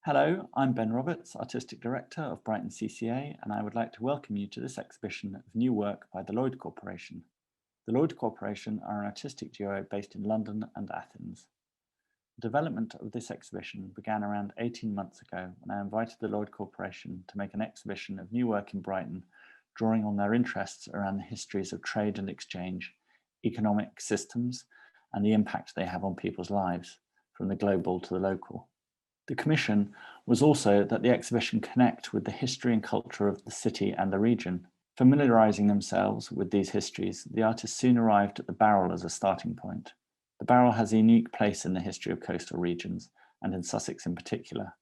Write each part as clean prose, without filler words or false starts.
Hello, I'm Ben Roberts, Artistic Director of Brighton CCA, and I would like to welcome you to this exhibition of new work by the Lloyd Corporation. The Lloyd Corporation are an artistic duo based in London and Athens. The development of this exhibition began around 18 months ago when I invited the Lloyd Corporation to make an exhibition of new work in Brighton, drawing on their interests around the histories of trade and exchange, economic systems, and the impact they have on people's lives, from the global to the local. The commission was also that the exhibition connect with the history and culture of the city and the region. Familiarising themselves with these histories, the artists soon arrived at the barrel as a starting point. The barrel has a unique place in the history of coastal regions, and in Sussex in particular.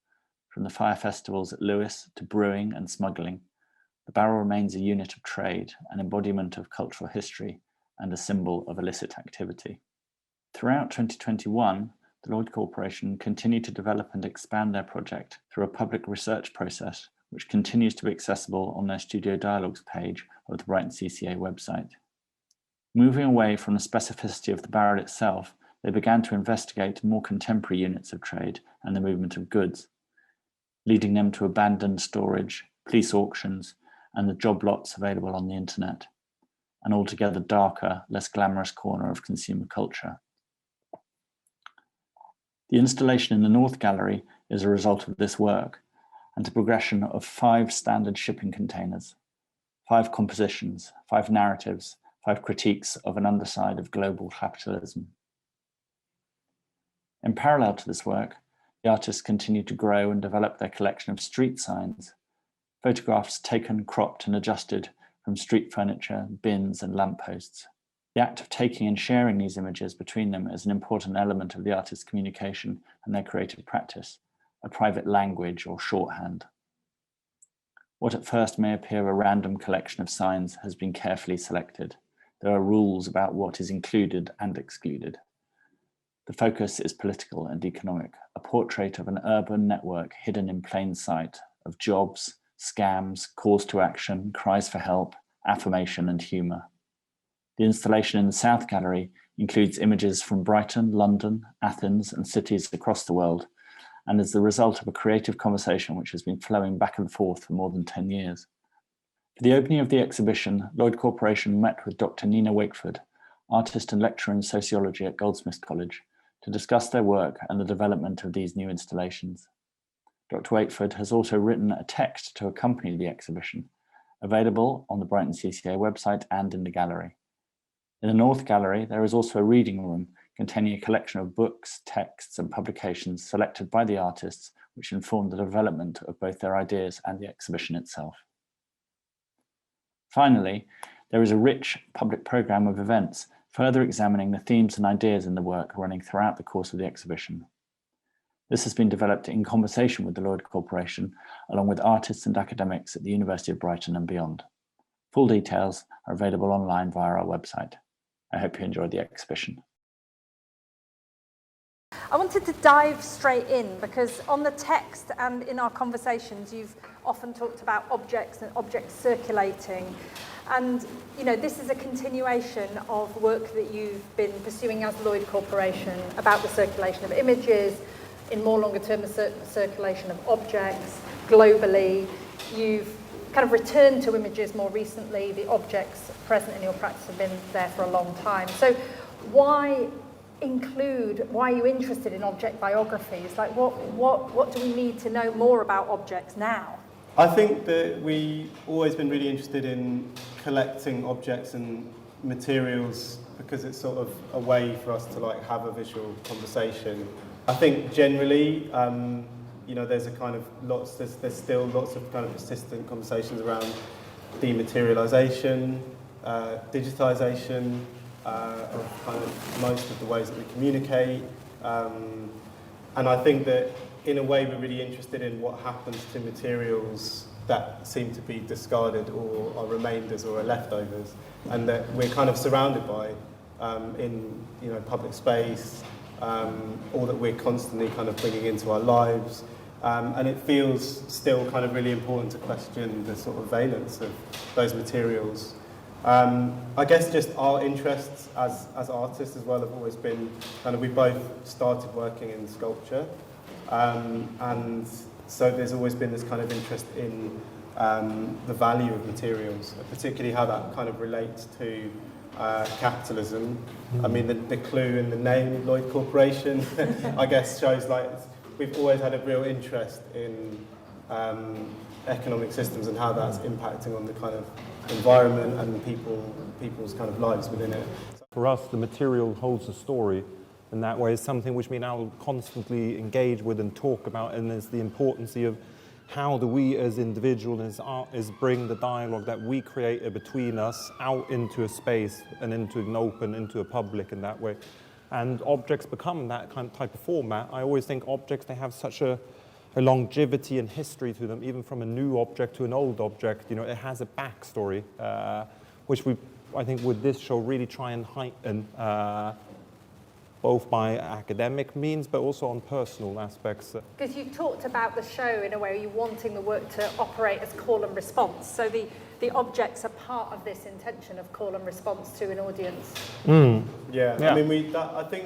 From the fire festivals at Lewes to brewing and smuggling, the barrel remains a unit of trade, an embodiment of cultural history, and a symbol of illicit activity. Throughout 2021, the Lloyd Corporation continued to develop and expand their project through a public research process, which continues to be accessible on their Studio Dialogues page of the Brighton CCA website. Moving away from the specificity of the barrel itself, they began to investigate more contemporary units of trade and the movement of goods, leading them to abandoned storage, police auctions, and the job lots available on the internet, an altogether darker, less glamorous corner of consumer culture. The installation in the North Gallery is a result of this work and a progression of 5 standard shipping containers, 5 compositions, 5 narratives, 5 critiques of an underside of global capitalism. In parallel to this work, the artists continue to grow and develop their collection of street signs, photographs taken, cropped and adjusted from street furniture, bins and lampposts. The act of taking and sharing these images between them is an important element of the artist's communication and their creative practice, a private language or shorthand. What at first may appear a random collection of signs has been carefully selected. There are rules about what is included and excluded. The focus is political and economic, a portrait of an urban network hidden in plain sight of jobs, scams, calls to action, cries for help, affirmation and humour. The installation in the South Gallery includes images from Brighton, London, Athens, and cities across the world, and is the result of a creative conversation which has been flowing back and forth for more than 10 years. For the opening of the exhibition, Lloyd Corporation met with Dr Nina Wakeford, artist and lecturer in sociology at Goldsmiths College, to discuss their work and the development of these new installations. Dr Wakeford has also written a text to accompany the exhibition, available on the Brighton CCA website and in the gallery. In the North Gallery, there is also a reading room containing a collection of books, texts, and publications selected by the artists, which inform the development of both their ideas and the exhibition itself. Finally, there is a rich public programme of events, further examining the themes and ideas in the work running throughout the course of the exhibition. This has been developed in conversation with the Lloyd Corporation, along with artists and academics at the University of Brighton and beyond. Full details are available online via our website. I hope you enjoyed the exhibition. I wanted to dive straight in because on the text and in our conversations, you've often talked about objects and objects circulating. And, you know, this is a continuation of work that you've been pursuing as Lloyd Corporation about the circulation of images, in more longer term, the circulation of objects globally. You've kind of returned to images more recently. The objects present in your practice have been there for a long time. So why are you interested in object biographies? Like what do we need to know more about objects now? I think that we've always been really interested in collecting objects and materials because it's sort of a way for us to like have a visual conversation. I think generally, you know, there's still lots of kind of persistent conversations around dematerialisation, digitisation of kind of most of the ways that we communicate. And I think that in a way we're really interested in what happens to materials that seem to be discarded or are remainders or are leftovers, and that we're kind of surrounded by in, you know, public space, or that we're constantly kind of bringing into our lives. And it feels still kind of really important to question the sort of valence of those materials. I guess just our interests as artists as well have always been kind of, we both started working in sculpture, and so there's always been this kind of interest in the value of materials, particularly how that kind of relates to capitalism. I mean, the clue in the name, Lloyd Corporation, I guess shows like we've always had a real interest in economic systems and how that's impacting on the kind of environment and people's kind of lives within it. For us, the material holds a story. In that way, is something which we now constantly engage with and talk about, and is the importance of how do we as individuals, as artists, bring the dialogue that we create between us out into a space and into an open, into a public in that way. And objects become that kind of type of format. I always think objects, they have such a longevity and history to them, even from a new object to an old object. You know, it has a backstory, which I think with this show really try and heighten, both by academic means, but also on personal aspects. Because you talked about the show in a way, you wanting the work to operate as call and response. So the objects are part of this intention of call and response to an audience. Yeah. I mean, I think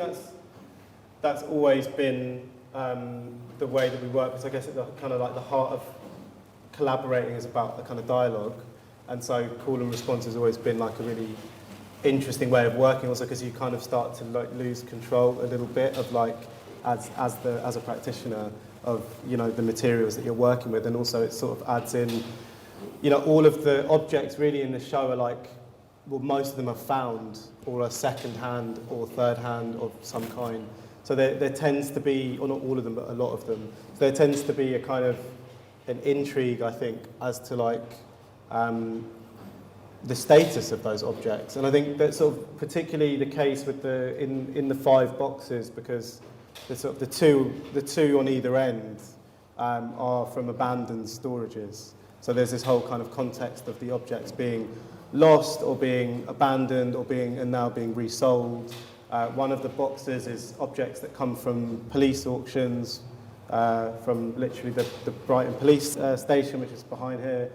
that's always been the way that we work, because I guess at the kind of like the heart of collaborating is about the kind of dialogue, and so call and response has always been like a really interesting way of working, also because you kind of start to like lose control a little bit of like as a practitioner of, you know, the materials that you're working with, and also it sort of adds in, you know, all of the objects really in the show are like, well, most of them are found or are second hand or third hand of some kind. So there tends to be, or not all of them, but a lot of them. So there tends to be a kind of an intrigue, I think, as to like the status of those objects. And I think that's sort of particularly the case with in the 5 boxes, because the two on either end are from abandoned storages. So there's this whole kind of context of the objects being lost or being abandoned or now being resold. One of the boxes is objects that come from police auctions, from literally the Brighton police station, which is behind here.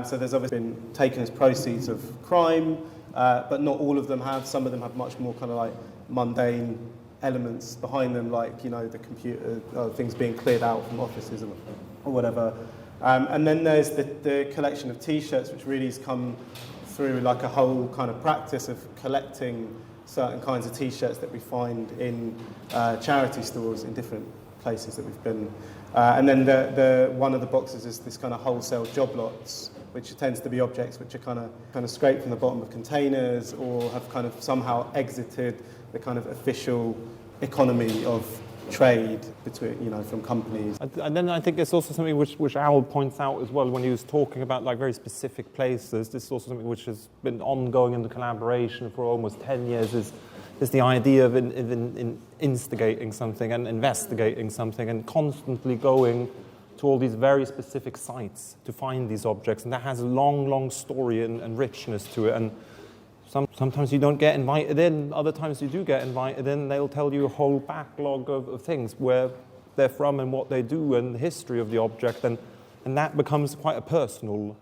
So there's obviously been taken as proceeds of crime, but not all of them have. Some of them have much more kind of like mundane elements behind them, like, you know, the computer, things being cleared out from offices or whatever. And then there's the collection of T-shirts, which really has come through like a whole kind of practice of collecting certain kinds of T-shirts that we find in charity stores in different places that we've been. And then the one of the boxes is this kind of wholesale job lots, which tends to be objects which are kind of scraped from the bottom of containers or have kind of somehow exited the kind of official economy of trade between, you know, from companies. And then I think there's also something which Al points out as well when he was talking about like very specific places. This is also something which has been ongoing in the collaboration for almost 10 years, is the idea of instigating something and investigating something and constantly going to all these very specific sites to find these objects. And that has a long, long story and richness to it. And sometimes you don't get invited in, other times you do get invited in. They'll tell you a whole backlog of things, where they're from and what they do and the history of the object. And that becomes quite a personal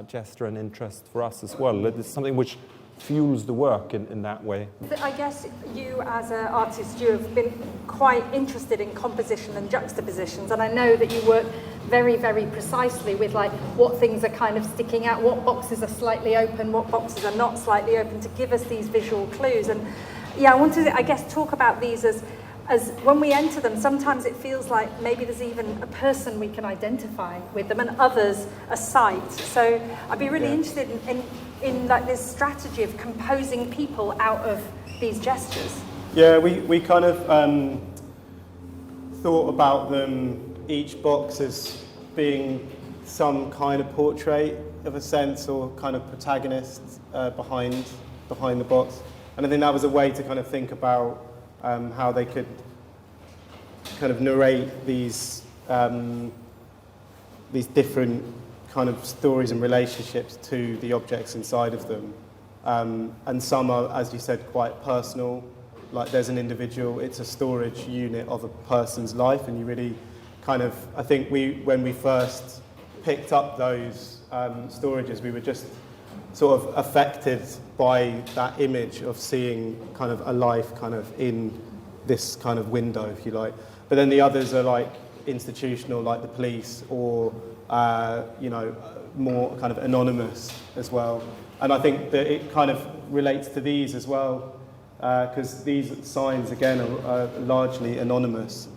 gesture and interest for us as well. It's something which fuels the work in that way. I guess you as an artist, you have been quite interested in composition and juxtapositions, and I know that you work very, very precisely with like what things are kind of sticking out, what boxes are slightly open, what boxes are not slightly open, to give us these visual clues. And yeah, I wanted to, I guess, talk about these as when we enter them, sometimes it feels like maybe there's even a person we can identify with them, and others a site. So I'd be really interested in like this strategy of composing people out of these gestures. Yeah, we kind of thought about them, each box as being some kind of portrait of a sense, or kind of protagonist behind the box. And I think that was a way to kind of think about how they could kind of narrate these different kind of stories and relationships to the objects inside of them. And some are, as you said, quite personal. Like there's an individual, it's a storage unit of a person's life, and you really kind of, I think when we first picked up those storages, we were just sort of affected by that image of seeing kind of a life kind of in this kind of window, if you like. But then the others are like institutional, like the police, or you know, more kind of anonymous as well. And I think that it kind of relates to these as well, because these signs again are largely anonymous.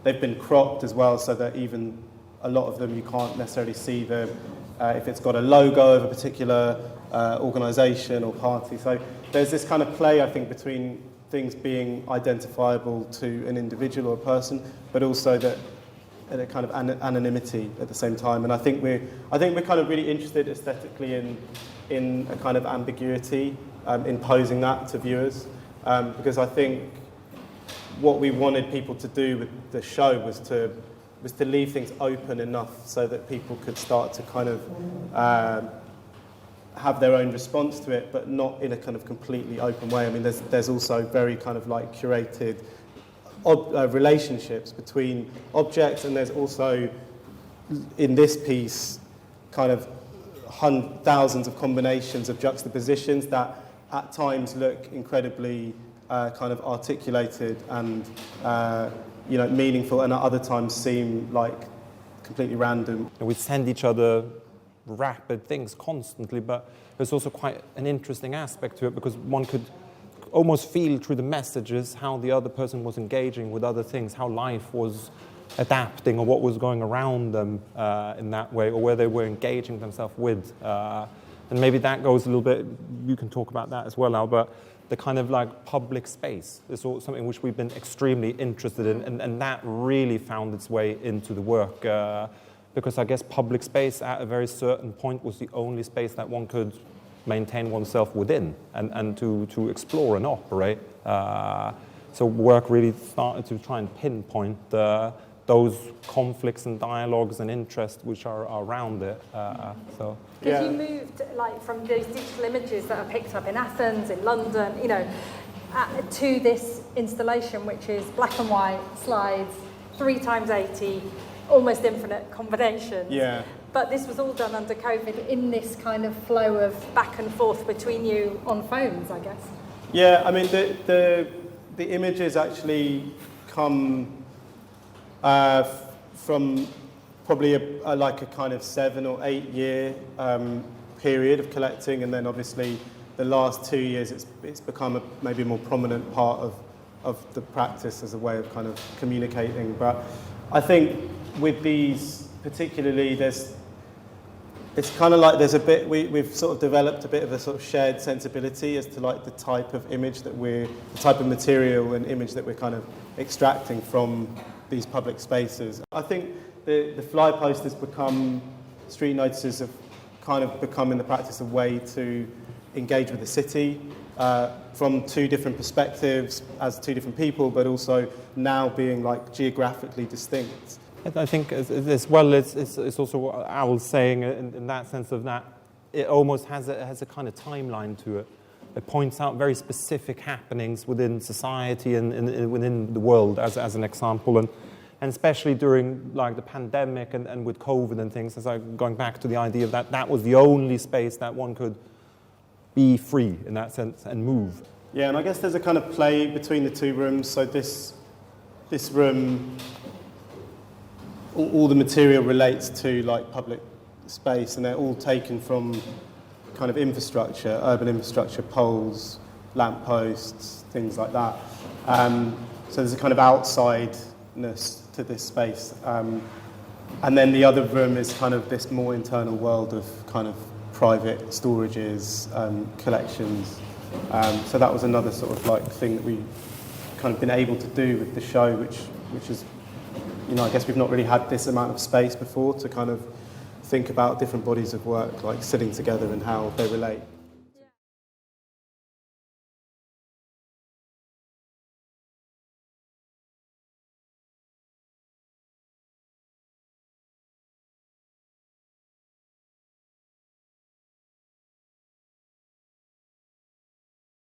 They've been cropped as well, so that even a lot of them you can't necessarily see if it's got a logo of a particular organisation or party. So there's this kind of play, I think, between things being identifiable to an individual or a person, but also that a kind of anonymity at the same time. And I think we're kind of really interested aesthetically in a kind of ambiguity, imposing that to viewers, because I think what we wanted people to do with the show was to leave things open enough so that people could start to kind of have their own response to it, but not in a kind of completely open way. I mean, there's also very kind of like curated relationships between objects, and there's also, in this piece, kind of thousands of combinations of juxtapositions that at times look incredibly kind of articulated and you know, meaningful, and at other times seem like completely random. We send each other rapid things constantly, but there's also quite an interesting aspect to it, because one could almost feel through the messages how the other person was engaging with other things, how life was adapting, or what was going around them in that way, or where they were engaging themselves with. And maybe that goes a little bit, you can talk about that as well, Al, but the kind of like public space is something which we've been extremely interested in, and that really found its way into the work, because I guess public space at a very certain point was the only space that one could maintain oneself within and to explore and operate. So work really started to try and pinpoint those conflicts and dialogues and interests which are around it. So. Because you moved like from those digital images that are picked up in Athens, in London, you know, to this installation, which is black and white slides, 3x80, almost infinite combinations. Yeah. But this was all done under COVID in this kind of flow of back and forth between you on phones, I guess. Yeah, I mean, the images actually come from probably like a kind of 7 or 8 year period of collecting, and then obviously the last 2 years it's become a maybe more prominent part of the practice as a way of kind of communicating. But I think with these particularly, it's kind of like there's a bit, we've sort of developed a bit of a sort of shared sensibility as to like the type of image that the type of material and image that we're kind of extracting from these public spaces. I think the fly post has become, street notices have kind of become in the practice a way to engage with the city from two different perspectives as two different people, but also now being like geographically distinct. I think as well, it's also what Al was saying in that sense of that it almost has a kind of timeline to it. It points out very specific happenings within society and within the world as an example, and especially during like the pandemic and with COVID and things, as I'm going back to the idea of that was the only space that one could be free in that sense and move. Yeah, and I guess there's a kind of play between the two rooms. So this room, all the material relates to like public space, and they're all taken from kind of infrastructure, urban infrastructure, poles, lamp posts, things like that. So there's a kind of outsideness to this space. And then the other room is kind of this more internal world of kind of private storages, collections. So that was another sort of like thing that we kind of been able to do with the show, which is, you know, I guess we've not really had this amount of space before to kind of think about different bodies of work, like sitting together and how they relate.